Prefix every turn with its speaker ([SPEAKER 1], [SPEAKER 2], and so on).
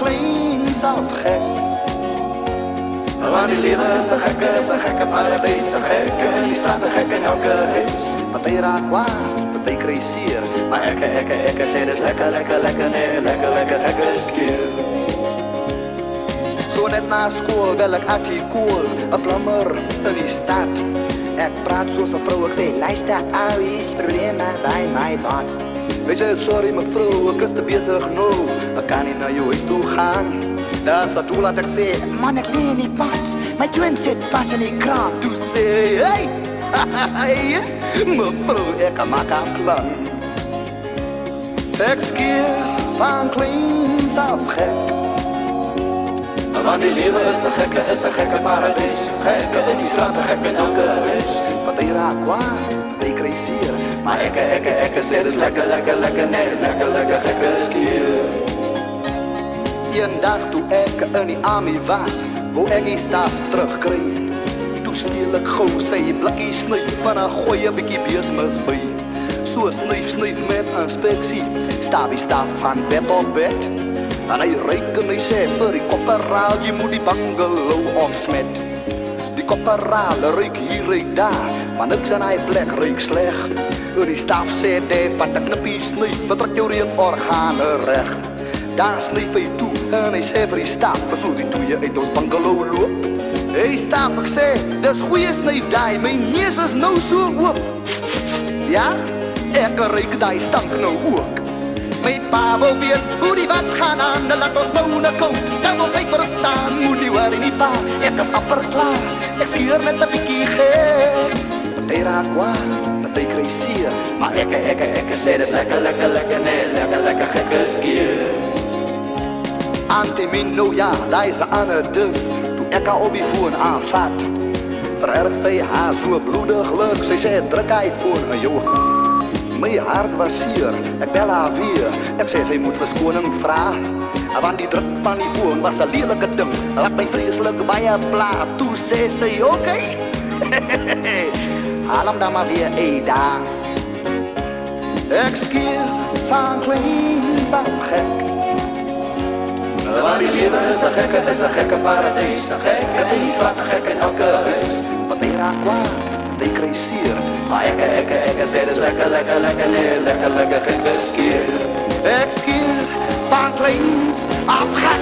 [SPEAKER 1] kleins af gek. Want die leven is een gekke paradijs, een gekke en die staat een gek in elke huis. Partij raakt kwaad, partij krijgt zeer, maar ekke, sê dis lekker, nee, lekker, gekke skeer. Zo net na school bel ek Attie Kool, een plammer in die stad. Ek praat soos 'n vrou, ek sê, luister, ou is probleme by my bad. Hy sê, sorry mevrou, ek is te besig nou, ek kan nie na jou huis toe gaan. Daar sa toe laat ek sê, man ek leen in die bad, my twin sit vast in die kraan. Toe sê, hey, mevrou, ek maak 'n plan. Ek skeer van kleins af gek. Want die leven is een gekke paradijs, gekke in die straat, gekke in elke huis. Partij raak kwaad, partij krijg zeer, maar ekke, sê dis lekker, nee, lekker, gekke skeer. Een dag toe ek in die army was, wou ek die staf terugkry. Toe steel ek gauw sy blikkie snuif van 'n goeie bietjie beesmis by. So snuif met inspeksie, stap die staf van bed op bed. En hy reik en hy sê vir die kopperaal, jy moet die bungalow ontsmet. Die kopperaal reik hier, reik daar, maar niks aan hy plek reik sleg. En die staf sê, die vat 'n knippie snuif, vertrek jou reekorgane reg. Daar snuif hy toe en hy sê vir die staf, soos die toe jy uit ons bungalow loop. Hey staf, ek sê, dis goeie snuif daai, my neus is nou so oop. Ja, ek reik daai stank nou ook. My pa wil weet hoe die wat gaan aan, laat ons nou na kom, dan wil ek verstaan, moet nie worry nie pa, ek is amper klaar, ek skeer met 'n bietjie gek. Partij raak kwaad, partij krijg zeer, maar ekke, sê dis lekker, nee, lekker, gekke skeer. Antemin, nou ja, daar is 'n ander ding, toe ek haar op die foon aanvat, vererg sy haar so bloedig luk, sy sê, druk hy foon aan jou. My hart was seer, ek bel haar weer, ek sê sy moet verskoning vra, want die druk van die foon was 'n lelike ding, wat my vreeslik baie pla. Toe sê sy, okay, haal hom dan maar weer daar. Ek skeer van kleins af gek. Want die leven is een gekke paradijs, een gekke in die straat, een gekke in elke huis. Partij raak kwaad, partij krijg zeer, maar ekke, sê dis lekker, nee, lekker, gekke skeer. Ek skeer van kleins af gek.